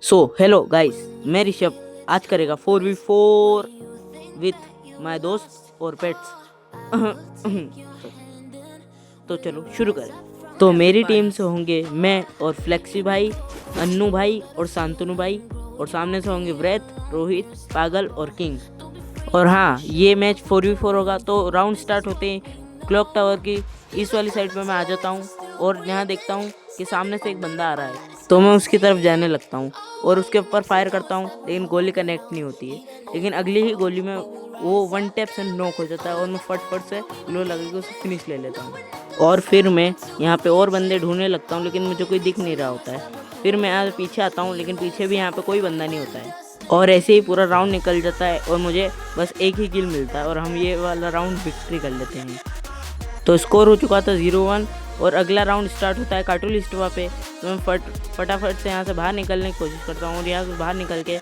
So hello guys, मैं ऋषभ आज करेगा 4v4 विथ माय दोस्त और पेट्स। तो चलो शुरू करें। तो मेरी टीम से होंगे मैं और फ्लेक्सी भाई, अन्नू भाई और शांतनु भाई, और सामने से होंगे व्रत, रोहित, पागल और किंग। और हाँ, ये मैच 4v4 होगा। तो राउंड स्टार्ट होते ही क्लॉक टावर की इस वाली साइड पे मैं आ जाता हूँ और यहाँ देखता हूँ कि सामने से एक बंदा आ रहा है, तो मैं उसकी तरफ जाने लगता हूँ और उसके ऊपर फायर करता हूँ, लेकिन गोली कनेक्ट नहीं होती है। लेकिन अगली ही गोली में वो वन टैप से नॉक हो जाता है और मैं फट से ग्लो लगा के उसे फिनिश ले लेता हूँ। और फिर मैं यहाँ पे और बंदे ढूंढने लगता हूँ, लेकिन मुझे कोई दिख नहीं रहा होता है। फिर मैं यहाँ पीछे आता हूँ, लेकिन पीछे भी यहाँ पे कोई बंदा नहीं होता है। और ऐसे ही पूरा राउंड निकल जाता है और मुझे बस एक ही किल मिलता है और हम ये वाला राउंड विक्ट्री कर लेते हैं। तो स्कोर हो चुका था 0-1 और अगला राउंड स्टार्ट होता है काटूलिस्टवा पे। तो मैं फटाफट से यहाँ से बाहर निकलने की कोशिश करता हूँ और यहाँ से बाहर निकल के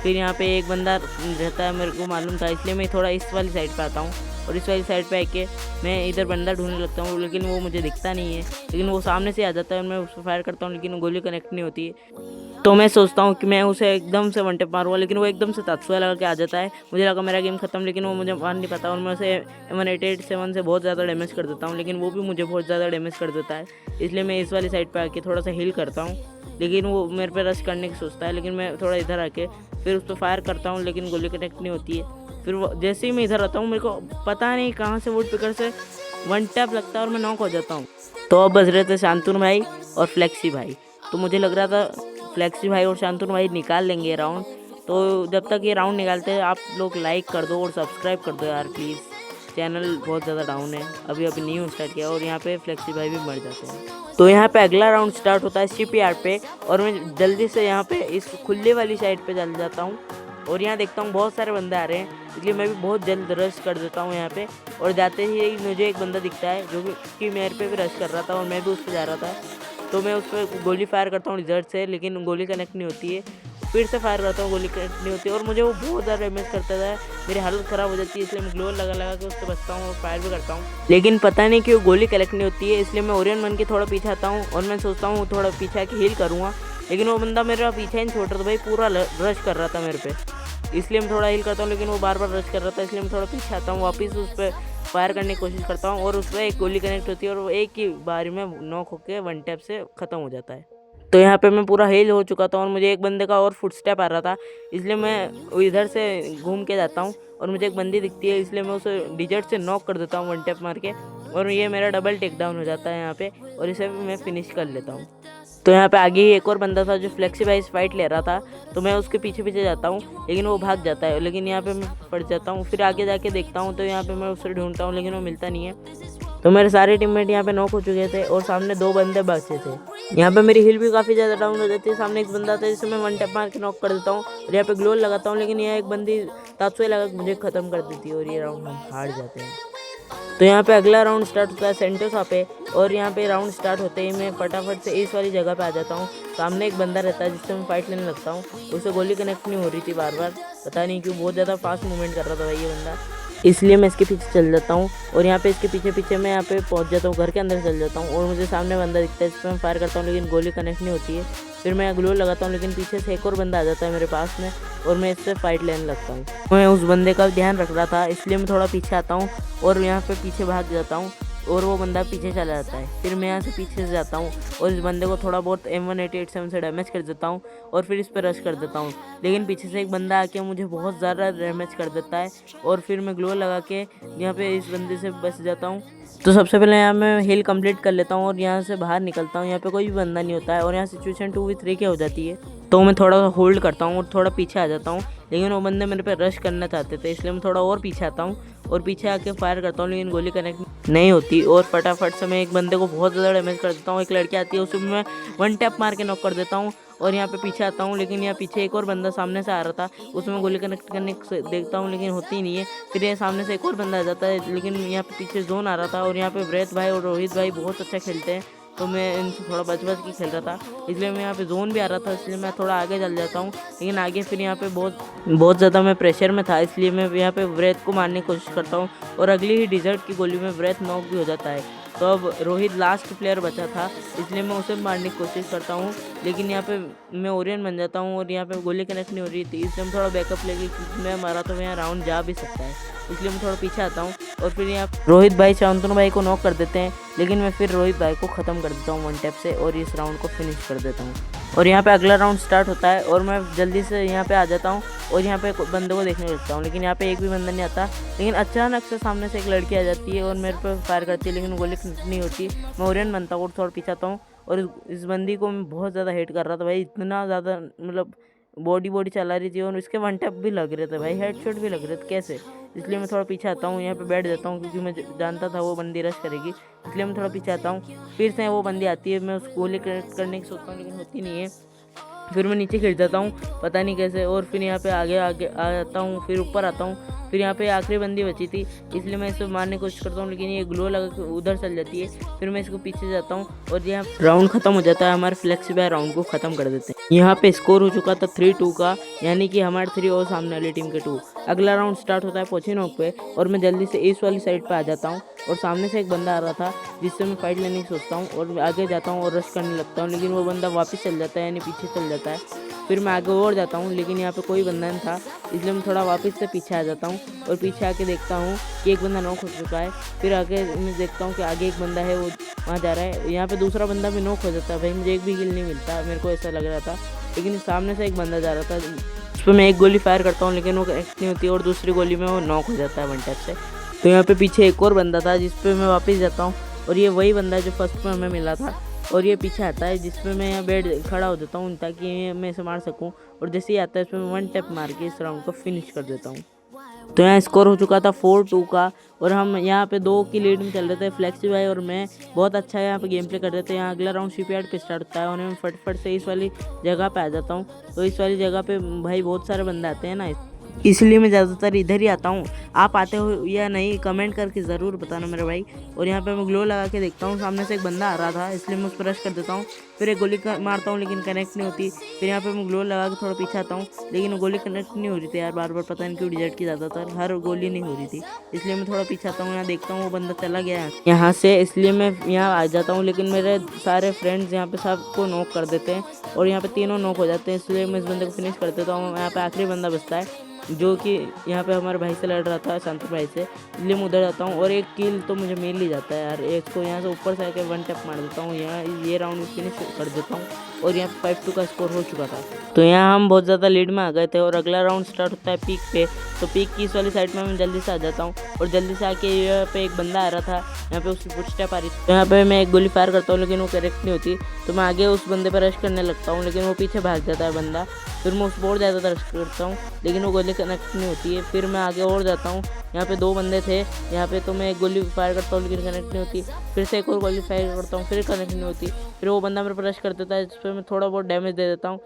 फिर यहाँ पे एक बंदा रहता है, मेरे को मालूम था, इसलिए मैं थोड़ा इस वाली साइड पे आता हूँ और इस वाली साइड पे आके मैं इधर बंदा ढूंढने लगता हूँ, लेकिन वो मुझे दिखता नहीं है। लेकिन वो सामने से आ जाता है और मैं उस पर फायर करता हूँ, लेकिन गोली कनेक्ट नहीं होती है। तो मैं सोचता हूँ कि मैं उसे एकदम से वन टेप मारूंगा, लेकिन वो एकदम से तात्सुया लगा के आ जाता है। मुझे लगा मेरा गेम खत्म, लेकिन वो मुझे मार नहीं पाता और मैं उसे M188-7 से बहुत ज़्यादा डैमेज कर देता हूँ, लेकिन वो भी मुझे बहुत ज़्यादा डैमेज कर देता है। इसलिए मैं इस वाली साइड पर आके थोड़ा सा हील करता हूँ, लेकिन वो मेरे पे रश करने की सोचता है। लेकिन मैं थोड़ा इधर आके फिर उस पर फायर करता हूँ, लेकिन गोली कनेक्ट नहीं होती है। फिर वो जैसे ही मैं इधर आता हूँ, मेरे को पता नहीं कहाँ से वुड पिकर से वन टैप लगता है और मैं नॉक हो जाता हूँ। तो अब बच रहे थे शांतनु भाई और फ्लेक्सी भाई। तो मुझे लग रहा था फ्लेक्सी भाई और शांतनु भाई निकाल लेंगे राउंड। तो जब तक ये राउंड निकालते हैं, आप लोग लाइक कर दो और सब्सक्राइब कर दो यार प्लीज़। चैनल बहुत ज़्यादा डाउन है, अभी न्यू स्टार्ट किया और यहाँ पे फ्लेक्सी भाई भी मर जाते हैं। तो यहाँ पे अगला राउंड स्टार्ट होता है शिप यार्ड पे और मैं जल्दी से यहाँ पे इस खुले वाली साइड पे चल जाता हूँ और यहाँ देखता हूँ बहुत सारे बंदे आ रहे हैं, इसलिए मैं भी बहुत जल्द रश कर देता हूँ यहाँ पे। और जाते ही मुझे एक बंदा दिखता है जो कि मेरे पे भी रश कर रहा था और मैं भी उस पर जा रहा था। तो मैं उस पर गोली फायर करता हूँ रिजल्ट से, लेकिन गोली कनेक्ट नहीं होती है। फिर से फायर करता हूँ, गोली कनेक्ट नहीं होती है और मुझे वो बहुत ज़्यादा डैमेज करता है। मेरी हालत ख़राब हो जाती है, इसलिए मैं ग्लो लगा के उससे बचता हूँ और फायर भी करता हूँ, लेकिन पता नहीं क्यों गोली कलेक्ट नहीं होती है। इसलिए मैं ओरियन बन के थोड़ा पीछे आता हूँ और मैं सोचता हूँ थोड़ा पीछे आके हील करूँगा, लेकिन वो बंदा मेरा पीछे ही नहीं छोड़ रहा था भाई, पूरा रश कर रहा था मेरे पे। इसलिए मैं थोड़ा हील करता हूँ, लेकिन वो बार बार रश कर रहा था, इसलिए मैं थोड़ा पीछे आता हूँ, वापस उस पर फायर करने की कोशिश करता हूँ और उस पर एक गोली कनेक्ट होती है और वो एक ही बारी में नॉक होकर वन टैप से ख़त्म हो जाता है। तो यहाँ पे मैं पूरा हील हो चुका था और मुझे एक बंदे का और फुटस्टेप आ रहा था, इसलिए मैं इधर से घूम के जाता हूँ और मुझे एक बंदी दिखती है, इसलिए मैं उसे डिजर्ट से नॉक कर देता हूँ वन टैप मार के और ये मेरा डबल टेक डाउन हो जाता है यहाँ पे और इसे मैं फिनिश कर लेता हूँ। तो यहाँ पे आगे ही एक और बंदा था जो फ्लेक्सी भाई फाइट ले रहा था, तो मैं उसके पीछे पीछे जाता हूँ, लेकिन वो भाग जाता है, लेकिन यहाँ पे मैं पड़ जाता हूँ। फिर आगे जाके देखता हूँ तो यहाँ पे मैं उसे ढूंढता हूँ, लेकिन वो मिलता नहीं है। तो मेरे सारे टीममेट यहाँ पे नॉक हो चुके थे और सामने दो बंदे बचे थे। यहाँ पे मेरी हिल भी काफ़ी ज़्यादा डाउन हो जाती है। सामने एक बंदा था जिसे मैं वन टैप मार के नॉक कर देता हूँ और यहाँ पे ग्लोल लगाता हूँ, लेकिन यहाँ एक बंदी तात्सुया लगा के मुझे ख़त्म कर देती है और ये राउंड हम हार जाते हैं। तो यहाँ पे अगला राउंड स्टार्ट होता है सेंटोसा पे और यहाँ पे राउंड स्टार्ट होते ही मैं फटाफट से इस वाली जगह पे आ जाता हूँ। सामने एक बंदा रहता है जिससे मैं फाइट लेने लगता हूँ, उसे गोली कनेक्ट नहीं हो रही थी बार बार, पता नहीं क्यों, बहुत ज़्यादा फास्ट मूवमेंट कर रहा था भाई ये बंदा, इसलिए मैं इसके पीछे चल जाता हूँ और यहाँ पे इसके पीछे पीछे मैं यहाँ पे पहुँच जाता हूँ, घर के अंदर चल जाता हूँ और मुझे सामने बंदा दिखता है, इस पर मैं फायर करता हूँ, लेकिन गोली कनेक्ट नहीं होती है। फिर मैं ग्लो लगाता हूँ, लेकिन पीछे से एक और बंदा आ जाता है मेरे पास में और मैं इससे फाइट लेने लगता हूँ। मैं उस बंदे का ध्यान रख रहा था, इसलिए मैं थोड़ा पीछे आता हूँ और यहाँ पे पीछे भाग जाता हूँ और वो बंदा पीछे चला जाता है। फिर मैं यहाँ से पीछे से जाता हूँ और इस बंदे को थोड़ा बहुत M188-7 से डैमेज कर देता हूँ और फिर इस पर रश कर देता हूँ, लेकिन पीछे से एक बंदा आके मुझे बहुत ज़्यादा डैमेज कर देता है और फिर मैं ग्लो लगा के यहाँ पे इस बंदे से बच जाता हूँ। तो सबसे पहले यहाँ मैं हील कंप्लीट कर लेता हूँ और यहाँ से बाहर निकलता हूँ। यहाँ पे कोई भी बंदा नहीं होता है और यहाँ सिचुएशन 2v3 की हो जाती है। तो मैं थोड़ा होल्ड करता हूँ और थोड़ा पीछे आ जाता हूँ, लेकिन वो बंदे मेरे पे रश करना चाहते थे, इसलिए मैं थोड़ा और पीछे आता हूँ और पीछे आके फायर करता हूँ, लेकिन गोली कनेक्ट नहीं होती और फटाफट से मैं एक बंदे को बहुत ज़्यादा डैमेज कर देता हूँ। एक लड़की आती है, उसे मैं वन टैप मार के नॉक कर देता हूँ और यहाँ पे पीछे आता हूँ, लेकिन यहाँ पीछे एक और बंदा सामने से आ रहा था, उसमें गोली कनेक्ट करने देखता हूँ, लेकिन होती नहीं है। फिर ये सामने से एक और बंदा आ जाता है, लेकिन यहाँ पे पीछे जोन आ रहा था और यहाँ पे व्रत भाई और रोहित भाई बहुत अच्छा खेलते हैं, तो मैं इनसे थोड़ा बच के खेल रहा था, इसलिए मैं यहाँ पे जोन भी आ रहा था, इसलिए मैं थोड़ा आगे चल जाता हूँ। लेकिन आगे फिर यहाँ पे बहुत ज़्यादा मैं प्रेशर में था, इसलिए मैं यहाँ पे व्रत को मारने की कोशिश करता हूँ और अगली ही डिजर्ट की गोली में व्रत नॉक भी हो जाता है। तो अब रोहित लास्ट प्लेयर बचा था, इसलिए मैं उसे मारने की कोशिश करता हूँ, लेकिन यहाँ पे मैं ओरियन बन जाता हूँ और यहाँ पे गोली कनेक्ट नहीं हो रही थी, इसलिए मैं थोड़ा बैकअप लेके, क्योंकि मैं मारा तो यहाँ राउंड जा भी सकता है, इसलिए मैं थोड़ा पीछे आता हूँ। और फिर यहाँ रोहित भाई शांतनु भाई को नॉक कर देते हैं, लेकिन मैं फिर रोहित भाई को ख़त्म कर देता हूँ वन टैप से और इस राउंड को फिनिश कर देता हूँ। और यहाँ पे अगला राउंड स्टार्ट होता है और मैं जल्दी से यहाँ पे आ जाता हूँ और यहाँ पे बंदे को देखने लगता हूँ, लेकिन यहाँ पे एक भी बंदा नहीं आता। लेकिन अचानक से सामने से एक लड़की आ जाती है और मेरे पे फायर करती है, लेकिन गोली नहीं होती। मैं ओरियन बनता हूँ और थोड़ा पीछे आता हूँ और इस बंदी को मैं बहुत ज़्यादा हेट कर रहा था भाई, इतना ज़्यादा मतलब बॉडी चला रही थी और उसके वन टैप भी लग रहे थे भाई, हेडशॉट भी लग रहे थे कैसे। इसलिए मैं थोड़ा पीछे आता हूँ, यहाँ पे बैठ जाता हूँ, क्योंकि मैं जानता था वो बंदी रश करेगी, इसलिए मैं थोड़ा पीछे आता हूँ। फिर से वो बंदी आती है, मैं उसको गोली कनेक्ट करने की सोचता हूँ, लेकिन होती नहीं है। फिर मैं नीचे गिर जाता हूँ पता नहीं कैसे, और फिर यहाँ पे आगे आगे आ जाता हूँ, फिर ऊपर आता हूँ। फिर यहाँ पे आखिरी बंदी बची थी, इसलिए मैं इसको मारने की कोशिश करता हूँ, लेकिन ये ग्लो लगा के उधर चल जाती है। फिर मैं इसको पीछे जाता हूँ और यहाँ राउंड खत्म हो जाता है, हमारे फ्लेक्सीबाय राउंड को ख़त्म कर देते हैं। यहाँ पे स्कोर हो चुका था 3-2 का, यानी कि हमारे 3 और सामने वाली टीम के 2। अगला राउंड स्टार्ट होता है पोचिनोक पे और मैं जल्दी से ईस्ट वाली साइड पे आ जाता हूँ और सामने से एक बंदा आ रहा था, जिससे मैं फाइट लेने की सोचता हूँ और आगे जाता हूँ और रश करने लगता हूँ, लेकिन वो बंदा वापस चल जाता है, यानी पीछे चल जाता है। फिर मैं आगे और जाता हूँ, लेकिन यहाँ पे कोई बंदा नहीं था, इसलिए मैं थोड़ा वापस से पीछे आ जाता हूँ और पीछे आके देखता हूँ कि एक बंदा नॉक हो चुका है। फिर आगे मैं देखता हूँ कि आगे एक बंदा है, वो वहाँ जा रहा है। यहाँ पे दूसरा बंदा भी नॉक हो जाता है भाई, मुझे एक भी किल नहीं मिलता, मेरे को ऐसा लग रहा था। लेकिन सामने से एक बंदा जा रहा था, उस पर मैं एक गोली फायर करता हूँ, लेकिन वो कनेक्ट नहीं होती और दूसरी गोली में वो नॉक हो जाता है वन टैप से। तो यहाँ पे पीछे एक और बंदा था, जिस पे मैं वापस जाता हूँ और ये वही बंदा है जो फर्स्ट में हमें मिला था। और ये पीछे आता है, जिसमें मैं यहाँ बेड खड़ा हो जाता हूँ ताकि मैं इसे मार सकूँ, और जैसे ही आता है इसमें मैं वन टैप मार के इस राउंड को फिनिश कर देता हूँ। तो यहाँ स्कोर हो चुका था 4-2 का और हम यहाँ पे 2 की लीड में चल रहे थे। फ्लेक्सी भाई और मैं बहुत अच्छा यहाँ पे गेम प्ले कर रहे थे। यहाँ अगला राउंड शिपयार्ड पे स्टार्ट होता है और मैं फटफट से इस वाली जगह पे आ जाता हूँ। तो इस वाली जगह पे भाई बहुत सारे बंदे आते हैं ना, इसलिए मैं ज़्यादातर इधर ही आता हूँ। आप आते हो या नहीं कमेंट करके ज़रूर बताना मेरे भाई। और यहाँ पे मैं ग्लो लगा के देखता हूँ, सामने से एक बंदा आ रहा था, इसलिए मैं उस पर रश कर देता हूँ। फिर एक गोली मारता हूँ, लेकिन कनेक्ट नहीं होती। फिर यहाँ पे मैं ग्लो लगा के थोड़ा पीछे आता हूँ, लेकिन गोली कनेक्ट नहीं हो रही थी यार, बार बार पता नहीं क्यों रिजेक्ट की, ज़्यादातर हर गोली नहीं हो रही थी, इसलिए मैं थोड़ा पीछे आता हूँ। यहाँ देखता हूँ वो बंदा चला गया है यहाँ से, इसलिए मैं यहाँ आ जाता हूँ, लेकिन मेरे सारे फ्रेंड्स यहाँ पे सबको नॉक कर देते हैं और यहाँ पे तीनों नॉक हो जाते हैं, इसलिए मैं इस बंदे को फिनिश कर देता हूँ। यहाँ पे आखिरी बंदा बचता है, जो कि यहाँ पे हमारे भाई से लड़ रहा था, शांति भाई से, इसलिए मैं उधर जाता हूँ और एक किल तो मुझे मिल ही जाता है यार। एक को यहाँ से ऊपर से आकर वन टैप मार देता हूँ, यहाँ ये राउंड फिनिश कर देता हूँ और यहाँ 5-2 का स्कोर हो चुका था। तो यहाँ हम बहुत ज़्यादा लीड में आ गए थे और अगला राउंड स्टार्ट होता है पीक पे। तो पीक की इस वाली साइड में मैं जल्दी से आ जाता हूँ और जल्दी से आके यहाँ पे एक बंदा आ रहा था, यहाँ पे उसकी फुटस्टेप आ रही थी। तो यहाँ पे मैं एक गोली फायर करता हूँ, लेकिन वो करेक्ट नहीं होती, तो मैं आगे उस बंदे पर रश करने लगता हूँ, लेकिन वो पीछे भाग जाता है बंदा। फिर मैं उस बोर्ड ज़्यादा रश करता हूँ, लेकिन वो गोली कनेक्ट नहीं होती है। फिर मैं आगे और जाता हूँ, यहाँ पे 2 बंदे थे यहाँ पे, तो मैं एक गोली फायर करता हूँ, लेकिन कनेक्ट नहीं होती। फिर से एक और गोली फायर करता हूँ, फिर कनेक्ट नहीं होती। फिर वो बंदा मेरे पर रश कर देता है, जिस पर मैं थोड़ा बहुत डैमेज दे देता हूँ।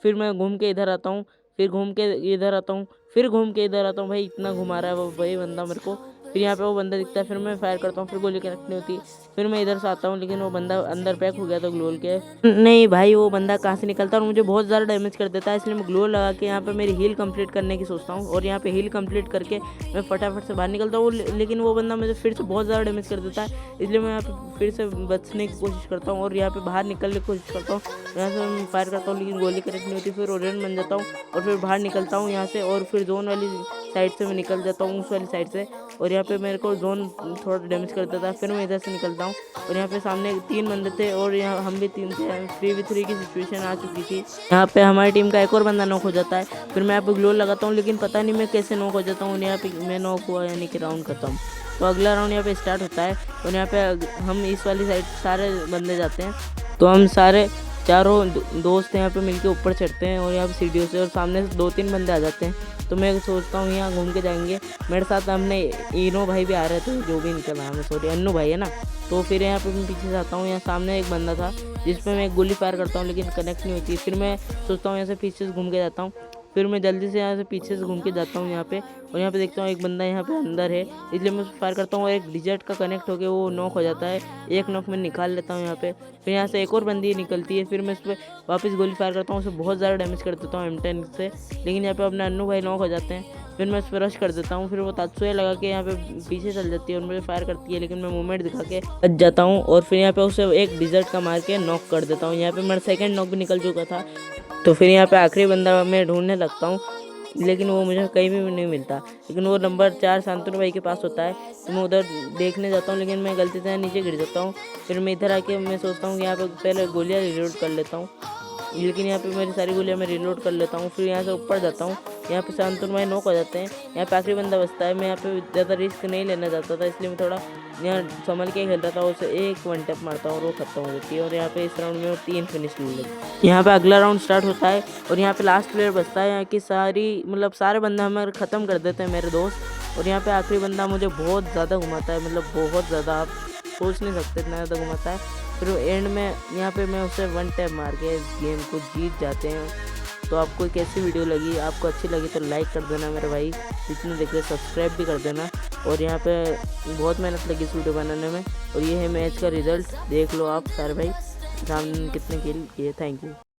फिर मैं घूम के इधर आता हूँ, फिर घूम के इधर आता हूँ, फिर घूम के इधर आता हूँ। भाई इतना घुमा रहा है वो भाई बंदा मेरे को। फिर यहाँ पे वो बंदा दिखता है, फिर मैं फायर करता हूँ, फिर गोली कनेक्ट नहीं होती। फिर मैं इधर से आता हूँ, लेकिन वो बंदा अंदर पैक हो गया था ग्लोल के। नहीं भाई, वो बंदा कहाँ से निकलता है और मुझे बहुत ज़्यादा डैमेज कर देता है, इसलिए मैं ग्लो लगा के यहाँ पे मेरी हील कंप्लीट करने की सोचता हूँ और यहाँ पे हील कंप्लीट करके मैं फटाफट से बाहर निकलता हूँ। लेकिन वो बंदा मुझे फिर से बहुत ज़्यादा डैमेज कर देता है, इसलिए मैं यहाँ पे फिर से बचने की कोशिश करता हूँ और यहाँ पे बाहर निकलने की कोशिश करता हूँ। यहाँ से मैं फायर करता हूँ, लेकिन गोली कनेक्ट नहीं होती। फिर ओरियन बन जाता हूँ और फिर बाहर निकलता हूँ यहाँ से, और फिर जोन वाली साइड से मैं निकल जाता हूँ, उस वाली साइड से, और यहाँ पे मेरे को जोन थोड़ा डैमेज कर देता है। फिर मैं इधर से निकलता हूँ और यहाँ पे सामने 3 बंदे थे और यहाँ हम भी 3 थे, 3v3 की सिचुएशन आ चुकी थी। यहाँ पे हमारी टीम का एक और बंदा नॉक हो जाता है। फिर मैं यहाँ पे ग्लो लगाता हूँ, लेकिन पता नहीं मैं कैसे नॉक हो जाता हूँ, यहाँ पे मैं नॉक हुआ, यानी कि राउंड खत्म। तो अगला राउंड यहाँ पे स्टार्ट होता है और यहाँ पे हम इस वाली साइड सारे बंदे जाते हैं। तो हम सारे चारों दोस्त यहाँ पे मिलके ऊपर चढ़ते हैं और यहाँ पे सीढ़ियों से, और सामने से 2-3 बंदे आ जाते हैं। तो मैं सोचता हूँ यहाँ घूम के जाएंगे। मेरे साथ हमने इनो भाई भी आ रहे थे, जो भी इनका नाम है, सॉरी अन्नू भाई है ना। तो फिर यहाँ पे मैं पीछे से आता हूँ, यहाँ सामने एक बंदा था जिस पे मैं एक गोली फायर करता हूँ, लेकिन कनेक्ट नहीं होती। फिर मैं सोचता हूँ यहाँ से पीछे से घूम के जाता हूँ। फिर मैं जल्दी से यहाँ से पीछे से घूम के जाता हूँ यहाँ पे, और यहाँ पे देखता हूँ एक बंदा यहाँ पे अंदर है, इसलिए मैं फायर करता हूँ और एक डिजर्ट का कनेक्ट होकर वो नॉक हो जाता है। एक नॉक मैं निकाल लेता हूँ यहाँ पे। फिर यहाँ से एक और बंदी निकलती है, फिर मैं उस पर वापस गोली फायर करता हूँ, उसे बहुत ज़्यादा डैमेज कर देता हूँ M10 से, लेकिन यहाँ पे अपने अन्नू भाई नॉक हो जाते हैं। फिर मैं उस पर रश कर देता हूँ। फिर वो तात्सुया लगा के यहाँ पे पीछे चल जाती है और मुझे फायर करती है, लेकिन मैं मूवमेंट दिखा के बच जाता हूँ और फिर यहाँ पे उसे एक डिजर्ट का मार के नॉक कर देता हूँ। यहाँ पे मेरा सेकंड नॉक भी निकल चुका था। तो फिर यहाँ पे आखिरी बंदा मैं ढूंढने लगता हूँ, लेकिन वो मुझे कहीं भी नहीं मिलता। लेकिन वो नंबर 4 शांतनु भाई के पास होता है। तो मैं उधर देखने जाता हूँ, लेकिन मैं गलती से नीचे गिर जाता हूँ। फिर मैं इधर आके मैं सोचता हूँ कि यहाँ पे पहले गोलियाँ रिलोड कर लेता हूँ, लेकिन यहाँ पे मेरी सारी गोलियाँ मैं रिलोड कर लेता हूँ। फिर यहाँ से ऊपर जाता हूँ। यहाँ पे शांतनु भाई नॉक हो जाते हैं। यहाँ पे आखिरी बंदा बचता है। मैं यहाँ पे ज़्यादा रिस्क नहीं लेना चाहता था, इसलिए मैं थोड़ा यहाँ संभल के खेल रहा था। उसे एक वन टैप मारता हूँ और वो खत्म हो जाती है। और यहाँ पे इस राउंड में 3 फिनिश ले लेते। यहाँ पे अगला राउंड स्टार्ट होता है और यहाँ पे लास्ट प्लेयर बचता है। यहाँ की सारे बंदा हमें ख़त्म कर देते हैं मेरे दोस्त। और यहाँ पे आखिरी बंदा मुझे बहुत ज़्यादा घुमाता है, मतलब बहुत ज़्यादा, आप सोच नहीं सकते इतना ज़्यादा घुमाता है। फिर एंड में यहाँ पे मैं उसे वन टैप मार के इस गेम को जीत जाते हैं। तो आपको कैसी वीडियो लगी? आपको अच्छी लगी तो लाइक कर देना मेरे भाई, जितने देख रहे सब्सक्राइब भी कर देना। और यहाँ पे बहुत मेहनत लगी इस वीडियो बनाने में। और ये है मैच का रिजल्ट, देख लो आप सारे भाई सामने कितने किल किए। Thank you.